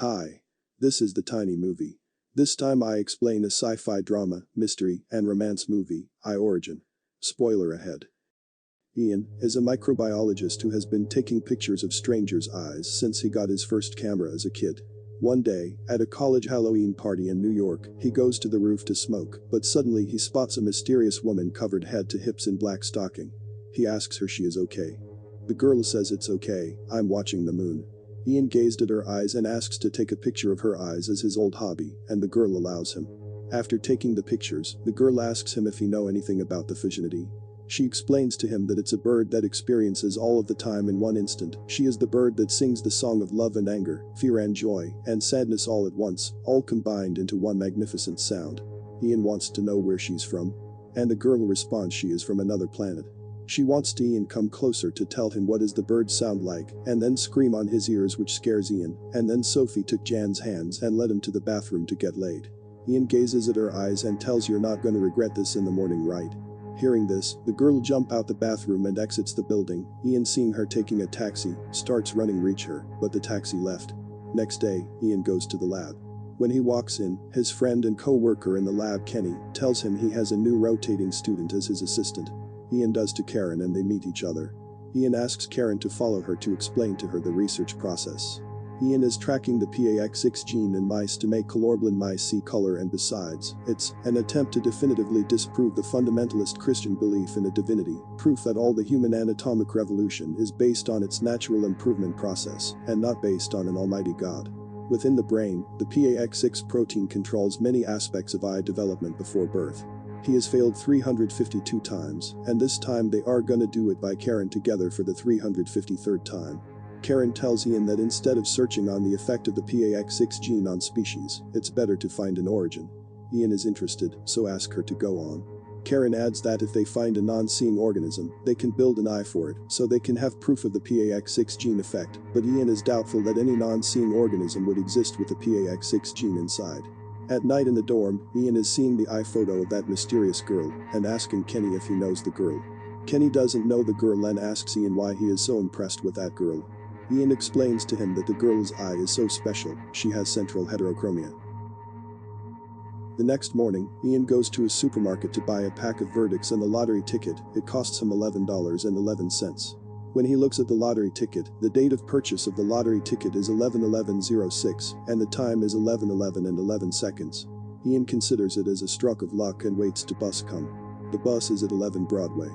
Hi. This is the Tiny Movie. This time I explain a sci-fi drama, mystery, and romance movie, I Origin. Spoiler ahead. Ian is a microbiologist who has been taking pictures of strangers' eyes since he got his first camera as a kid. One day, at a college Halloween party in New York, he goes to the roof to smoke, but suddenly he spots a mysterious woman covered head to hips in black stocking. He asks her she is okay. The girl says it's okay, I'm watching the moon. Ian gazed at her eyes and asks to take a picture of her eyes as his old hobby, and the girl allows him. After taking the pictures, the girl asks him if he know anything about the fissionity. She explains to him that it's a bird that experiences all of the time in one instant. She is the bird that sings the song of love and anger, fear and joy, and sadness all at once, all combined into one magnificent sound. Ian wants to know where she's from. And the girl responds she is from another planet. She wants to Ian come closer to tell him what does the bird sound like, and then scream on his ears, which scares Ian, and then Sophie took Jan's hands and led him to the bathroom to get laid. Ian gazes at her eyes and tells you're not gonna regret this in the morning, right? Hearing this, the girl jump out the bathroom and exits the building. Ian, seeing her taking a taxi, starts running reach her, but the taxi left. Next day, Ian goes to the lab. When he walks in, his friend and co-worker in the lab, Kenny, tells him he has a new rotating student as his assistant. Ian does to Karen and they meet each other. Ian asks Karen to follow her to explain to her the research process. Ian is tracking the PAX6 gene in mice to make colorblind mice see color, and besides, it's an attempt to definitively disprove the fundamentalist Christian belief in a divinity, proof that all the human anatomic revolution is based on its natural improvement process, and not based on an almighty God. Within the brain, the PAX6 protein controls many aspects of eye development before birth. He has failed 352 times, and this time they are gonna do it by Karen together for the 353rd time. Karen tells Ian that instead of searching on the effect of the PAX6 gene on species, it's better to find an origin. Ian is interested, so asks her to go on. Karen adds that if they find a non-seeing organism, they can build an eye for it, so they can have proof of the PAX6 gene effect, but Ian is doubtful that any non-seeing organism would exist with the PAX6 gene inside. At night in the dorm, Ian is seeing the eye photo of that mysterious girl, and asking Kenny if he knows the girl. Kenny doesn't know the girl and asks Ian why he is so impressed with that girl. Ian explains to him that the girl's eye is so special, she has central heterochromia. The next morning, Ian goes to a supermarket to buy a pack of verdicts and the lottery ticket. It costs him $11.11. When he looks at the lottery ticket, the date of purchase of the lottery ticket is 11/11/06, and the time is 11:11 Ian considers it as a stroke of luck and waits to bus come. The bus is at 11 Broadway.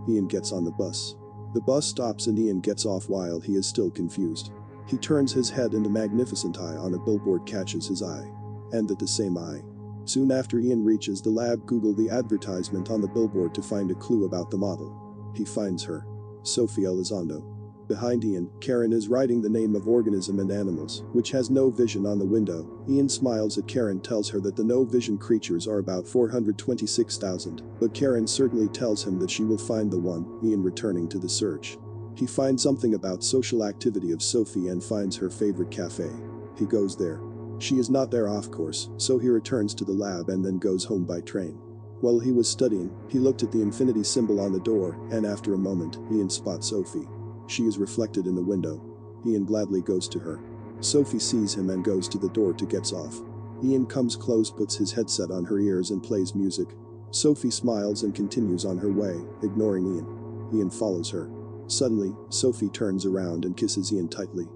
Ian gets on the bus. The bus stops and Ian gets off while he is still confused. He turns his head and a magnificent eye on a billboard catches his eye. And at the same eye. Soon after Ian reaches the lab, Google the advertisement on the billboard to find a clue about the model. He finds her. Sophie Elizondo. Behind Ian, Karen is writing the name of organism and animals, which has no vision on the window. Ian smiles at Karen, tells her that the no vision creatures are about 426,000, but Karen certainly tells him that she will find the one. Ian returning to the search. He finds something about social activity of Sophie and finds her favorite cafe. He goes there. She is not there, of course, so he returns to the lab and then goes home by train. While he was studying, he looked at the infinity symbol on the door, and after a moment, Ian spots Sophie. She is reflected in the window. Ian gladly goes to her. Sophie sees him and goes to the door to get off. Ian comes close, puts his headset on her ears and plays music. Sophie smiles and continues on her way, ignoring Ian. Ian follows her. Suddenly, Sophie turns around and kisses Ian tightly.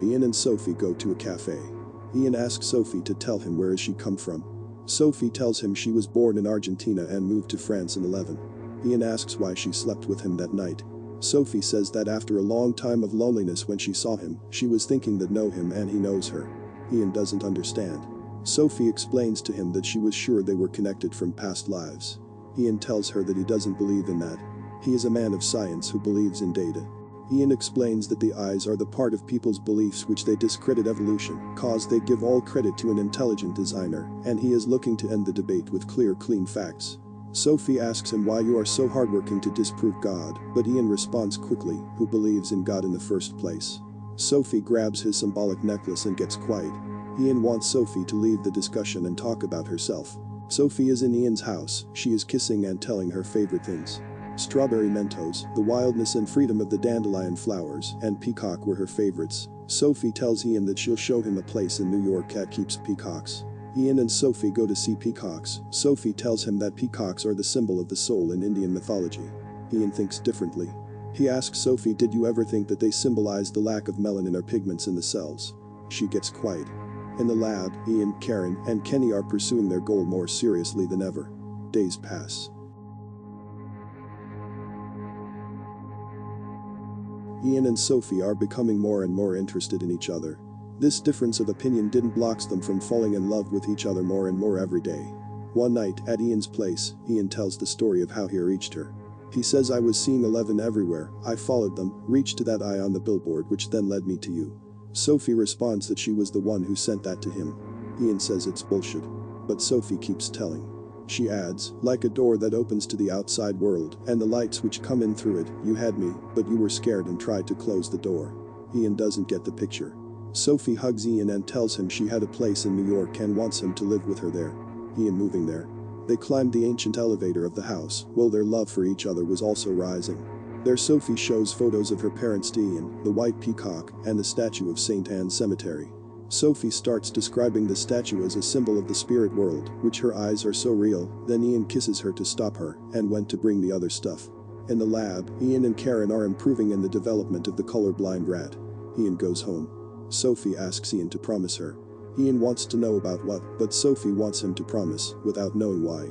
Ian and Sophie go to a cafe. Ian asks Sophie to tell him where she come from. Sophie tells him she was born in Argentina and moved to France in 11. Ian asks why she slept with him that night. Sophie says that after a long time of loneliness when she saw him, she was thinking that know him and he knows her. Ian doesn't understand. Sophie explains to him that she was sure they were connected from past lives. Ian tells her that he doesn't believe in that. He is a man of science who believes in data. Ian explains that the eyes are the part of people's beliefs which they discredit evolution, cause they give all credit to an intelligent designer, and he is looking to end the debate with clear, clean facts. Sophie asks him why you are so hardworking to disprove God, but Ian responds quickly, who believes in God in the first place. Sophie grabs his symbolic necklace and gets quiet. Ian wants Sophie to leave the discussion and talk about herself. Sophie is in Ian's house. She is kissing and telling her favorite things. Strawberry Mentos, the wildness and freedom of the dandelion flowers, and peacock were her favorites. Sophie tells Ian that she'll show him a place in New York that keeps peacocks. Ian and Sophie go to see peacocks. Sophie tells him that peacocks are the symbol of the soul in Indian mythology. Ian thinks differently. He asks Sophie, did you ever think that they symbolize the lack of melanin or pigments in the cells? She gets quiet. In the lab, Ian, Karen, and Kenny are pursuing their goal more seriously than ever. Days pass. Ian and Sophie are becoming more and more interested in each other. This difference of opinion didn't block them from falling in love with each other more and more every day. One night, at Ian's place, Ian tells the story of how he reached her. He says, I was seeing 11 everywhere, I followed them, reached to that eye on the billboard which then led me to you. Sophie responds that she was the one who sent that to him. Ian says it's bullshit. But Sophie keeps telling. She adds, like a door that opens to the outside world, and the lights which come in through it, you had me, but you were scared and tried to close the door. Ian doesn't get the picture. Sophie hugs Ian and tells him she had a place in New York and wants him to live with her there. Ian moving there. They climbed the ancient elevator of the house, while their love for each other was also rising. There Sophie shows photos of her parents to Ian, the white peacock, and the statue of St. Anne's Cemetery. Sophie starts describing the statue as a symbol of the spirit world, which her eyes are so real, then Ian kisses her to stop her, and went to bring the other stuff. In the lab, Ian and Karen are improving in the development of the colorblind rat. Ian goes home. Sophie asks Ian to promise her. Ian wants to know about what, but Sophie wants him to promise, without knowing why.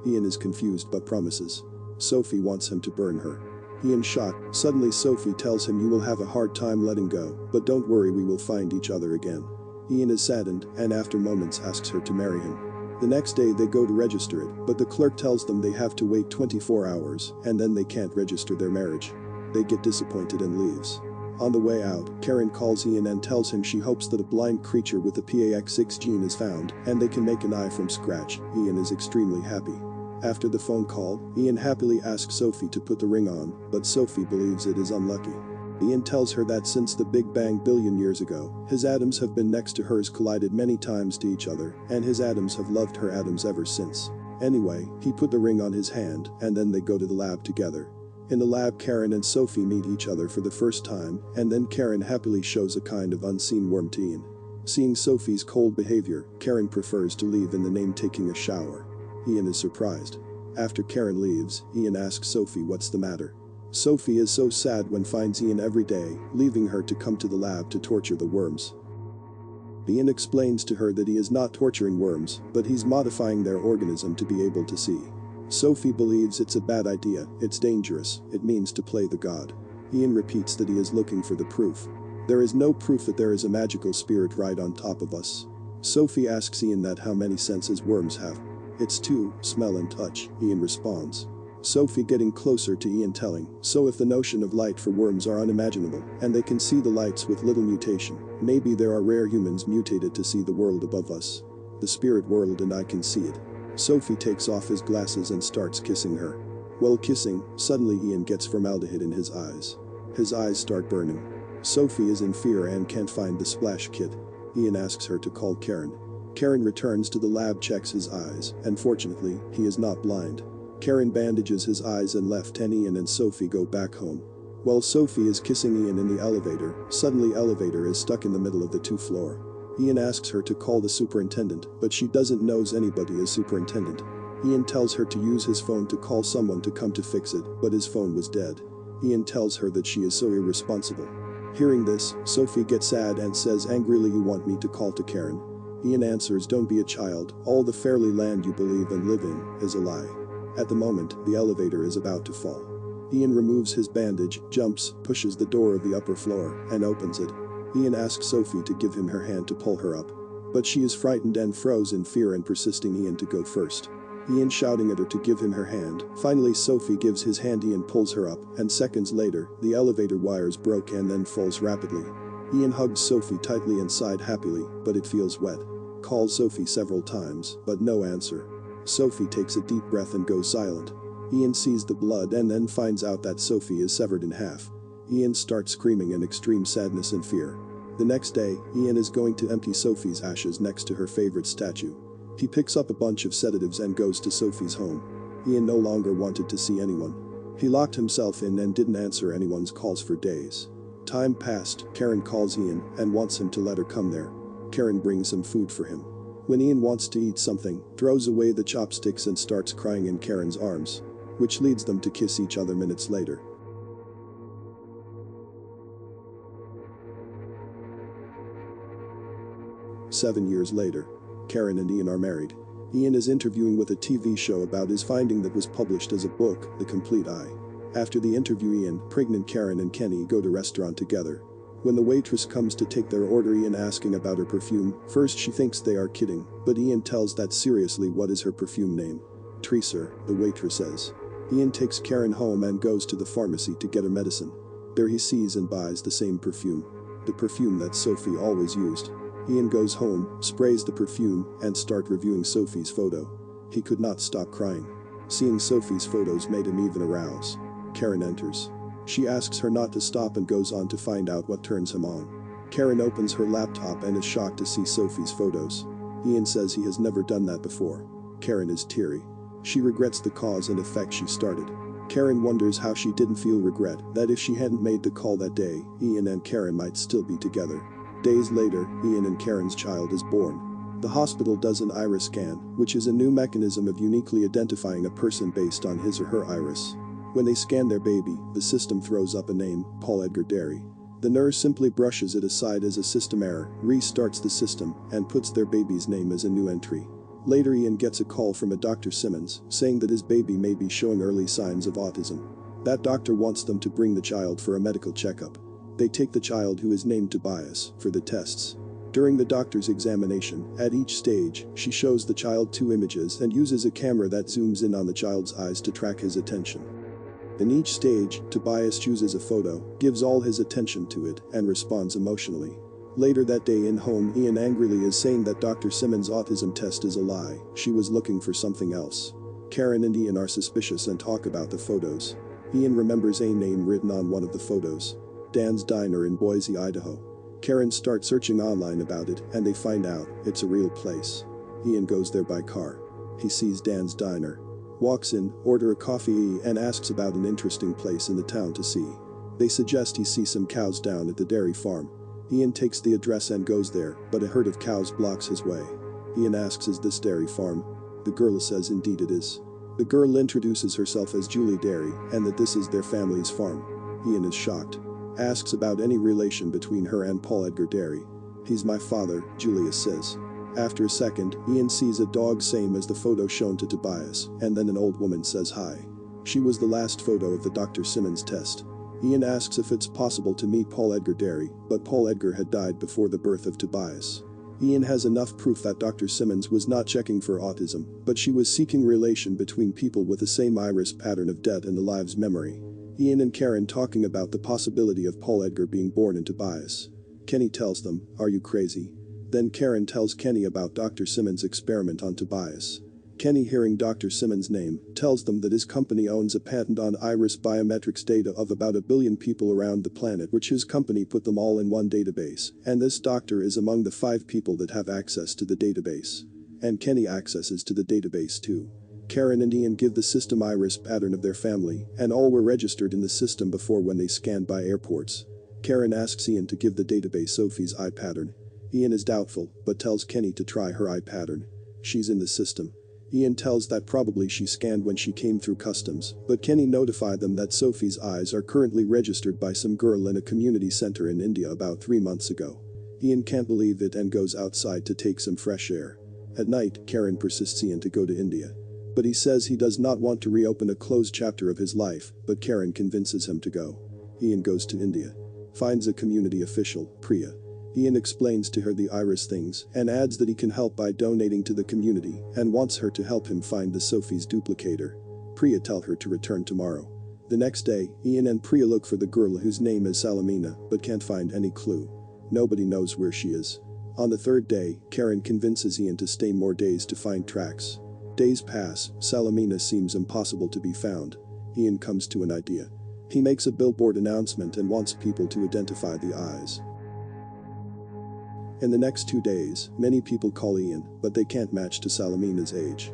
Ian is confused but promises. Sophie wants him to burn her. Ian shocked. Suddenly Sophie tells him, you will have a hard time letting go, but don't worry, we will find each other again. Ian is saddened, and after moments asks her to marry him. The next day they go to register it, but the clerk tells them they have to wait 24 hours, and then they can't register their marriage. They get disappointed and leaves. On the way out, Karen calls Ian and tells him she hopes that a blind creature with the PAX6 gene is found, and they can make an eye from scratch. Ian is extremely happy. After the phone call, Ian happily asks Sophie to put the ring on, but Sophie believes it is unlucky. Ian tells her that since the Big Bang billion years ago, his atoms have been next to hers, collided many times to each other, and his atoms have loved her atoms ever since. Anyway, he put the ring on his hand, and then they go to the lab together. In the lab, Karen and Sophie meet each other for the first time, and then Karen happily shows a kind of unseen worm to Ian. Seeing Sophie's cold behavior, Karen prefers to leave in the name taking a shower. Ian is surprised. After Karen leaves, Ian asks Sophie what's the matter. Sophie is so sad when finds Ian every day, leaving her to come to the lab to torture the worms. Ian explains to her that he is not torturing worms, but he's modifying their organism to be able to see. Sophie believes it's a bad idea, it's dangerous, it means to play the god. Ian repeats that he is looking for the proof. There is no proof that there is a magical spirit right on top of us. Sophie asks Ian that how many senses worms have. It's 2, smell and touch, Ian responds. Sophie getting closer to Ian telling, so if the notion of light for worms are unimaginable, and they can see the lights with little mutation, maybe there are rare humans mutated to see the world above us. The spirit world, and I can see it. Sophie takes off his glasses and starts kissing her. While kissing, suddenly Ian gets formaldehyde in his eyes. His eyes start burning. Sophie is in fear and can't find the splash kit. Ian asks her to call Karen. Karen returns to the lab, checks his eyes, and fortunately, he is not blind. Karen bandages his eyes and left, and Ian and Sophie go back home. While Sophie is kissing Ian in the elevator, suddenly elevator is stuck in the middle of the 2th floor. Ian asks her to call the superintendent, but she doesn't know anybody is superintendent. Ian tells her to use his phone to call someone to come to fix it, but his phone was dead. Ian tells her that she is so irresponsible. Hearing this, Sophie gets sad and says angrily, you want me to call to Karen? Ian answers, don't be a child, all the fairy land you believe and live in is a lie. At the moment, the elevator is about to fall. Ian removes his bandage, jumps, pushes the door of the upper floor, and opens it. Ian asks Sophie to give him her hand to pull her up. But she is frightened and froze in fear and persisting Ian to go first. Ian shouting at her to give him her hand. Finally Sophie gives his hand, Ian pulls her up, and seconds later, the elevator wires broke and then falls rapidly. Ian hugs Sophie tightly and sighed happily, but it feels wet. Calls Sophie several times, but no answer. Sophie takes a deep breath and goes silent. Ian sees the blood and then finds out that Sophie is severed in half. Ian starts screaming in extreme sadness and fear. The next day, Ian is going to empty Sophie's ashes next to her favorite statue. He picks up a bunch of sedatives and goes to Sophie's home. Ian no longer wanted to see anyone. He locked himself in and didn't answer anyone's calls for days. Time passed. Karen calls Ian and wants him to let her come there. Karen brings some food for him. When Ian wants to eat something, throws away the chopsticks and starts crying in Karen's arms, which leads them to kiss each other minutes later. Seven years later, Karen and Ian are married. Ian is interviewing with a TV show about his finding that was published as a book, The Complete Eye. After the interview, Ian, pregnant Karen and Kenny go to restaurant together. When the waitress comes to take their order, Ian asking about her perfume. First she thinks they are kidding, but Ian tells that seriously. What is her perfume name? Treacer, the waitress says. Ian takes Karen home and goes to the pharmacy to get her medicine. There he sees and buys the same perfume. The perfume that Sophie always used. Ian goes home, sprays the perfume, and starts reviewing Sophie's photo. He could not stop crying. Seeing Sophie's photos made him even arouse. Karen enters. She asks her not to stop and goes on to find out what turns him on. Karen opens her laptop and is shocked to see Sophie's photos. Ian says he has never done that before. Karen is teary. She regrets the cause and effect she started. Karen wonders how she didn't feel regret, that if she hadn't made the call that day, Ian and Karen might still be together. Days later, Ian and Karen's child is born. The hospital does an iris scan, which is a new mechanism of uniquely identifying a person based on his or her iris. When they scan their baby, the system throws up a name, Paul Edgar Derry. The nurse simply brushes it aside as a system error, restarts the system, and puts their baby's name as a new entry. Later, Ian gets a call from a Dr. Simmons, saying that his baby may be showing early signs of autism. That doctor wants them to bring the child for a medical checkup. They take the child, who is named Tobias, for the tests. During the doctor's examination, at each stage, she shows the child 2 images and uses a camera that zooms in on the child's eyes to track his attention. In each stage, Tobias chooses a photo, gives all his attention to it, and responds emotionally. Later that day in home, Ian angrily is saying that Dr. Simmons' autism test is a lie. She was looking for something else. Karen and Ian are suspicious and talk about the photos. Ian remembers a name written on one of the photos. Dan's Diner in Boise, Idaho. Karen starts searching online about it, and they find out it's a real place. Ian goes there by car. He sees Dan's Diner. Walks in, orders a coffee, and asks about an interesting place in the town to see. They suggest he see some cows down at the dairy farm. Ian takes the address and goes there, but a herd of cows blocks his way. Ian asks, is this dairy farm? The girl says indeed it is. The girl introduces herself as Julie Derry, and that this is their family's farm. Ian is shocked. Asks about any relation between her and Paul Edgar Derry. He's my father, Julia says. After a second, Ian sees a dog same as the photo shown to Tobias, and then an old woman says hi. She was the last photo of the Dr. Simmons test. Ian asks if it's possible to meet Paul Edgar Derry, but Paul Edgar had died before the birth of Tobias. Ian has enough proof that Dr. Simmons was not checking for autism, but she was seeking relation between people with the same iris pattern of death in the lives memory. Ian and Karen talking about the possibility of Paul Edgar being born in Tobias. Kenny tells them, are you crazy? Then Karen tells Kenny about Dr. Simmons' experiment on Tobias. Kenny, hearing Dr. Simmons' name, tells them that his company owns a patent on iris biometrics data of about 1 billion people around the planet, which his company put them all in one database, and this doctor is among the 5 people that have access to the database. And Kenny accesses to the database too. Karen and Ian give the system iris pattern of their family, and all were registered in the system before when they scanned by airports. Karen asks Ian to give the database Sophie's eye pattern. Ian is doubtful, but tells Kenny to try her eye pattern. She's in the system. Ian tells that probably she scanned when she came through customs, but Kenny notified them that Sophie's eyes are currently registered by some girl in a community center in India about 3 months ago. Ian can't believe it and goes outside to take some fresh air. At night, Karen persists Ian to go to India. But he says he does not want to reopen a closed chapter of his life, but Karen convinces him to go. Ian goes to India. Finds a community official, Priya. Ian explains to her the iris things and adds that he can help by donating to the community and wants her to help him find the Sophie's duplicator. Priya tells her to return tomorrow. The next day, Ian and Priya look for the girl whose name is Salamina, but can't find any clue. Nobody knows where she is. On the 3rd day, Karen convinces Ian to stay more days to find tracks. Days pass, Salamina seems impossible to be found. Ian comes to an idea. He makes a billboard announcement and wants people to identify the eyes. In the next 2 days, many people call Ian, but they can't match to Salamina's age.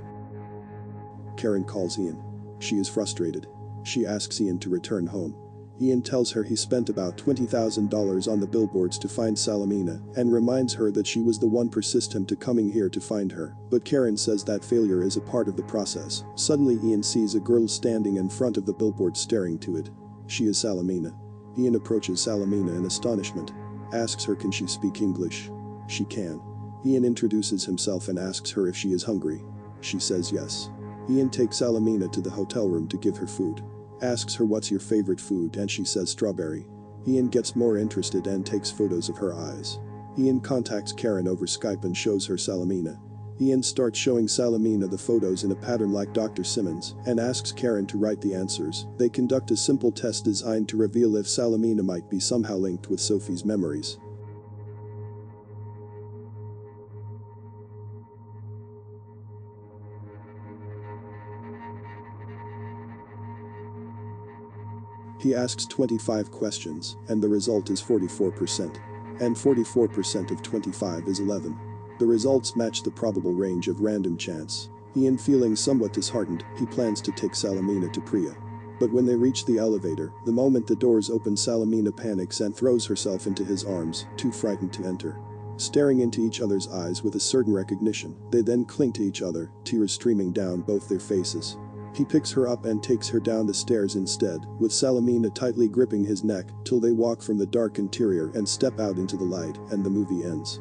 Karen calls Ian. She is frustrated. She asks Ian to return home. Ian tells her he spent about $20,000 on the billboards to find Salamina and reminds her that she was the one persist him to coming here to find her, but Karen says that failure is a part of the process. Suddenly Ian sees a girl standing in front of the billboard staring to it. She is Salamina. Ian approaches Salamina in astonishment, asks her can she speak English. She can. Ian introduces himself and asks her if she is hungry. She says yes. Ian takes Salamina to the hotel room to give her food. Asks her what's your favorite food and she says strawberry. Ian gets more interested and takes photos of her eyes. Ian contacts Karen over Skype and shows her Salamina. Ian starts showing Salamina the photos in a pattern like Dr. Simmons and asks Karen to write the answers. They conduct a simple test designed to reveal if Salamina might be somehow linked with Sophie's memories. He asks 25 questions, and the result is 44%. And 44% of 25 is 11. The results match the probable range of random chance. Ian, feeling somewhat disheartened, he plans to take Salamina to Priya. But when they reach the elevator, the moment the doors open, Salamina panics and throws herself into his arms, too frightened to enter. Staring into each other's eyes with a certain recognition, they then cling to each other, tears streaming down both their faces. He picks her up and takes her down the stairs instead, with Salamina tightly gripping his neck, till they walk from the dark interior and step out into the light, and the movie ends.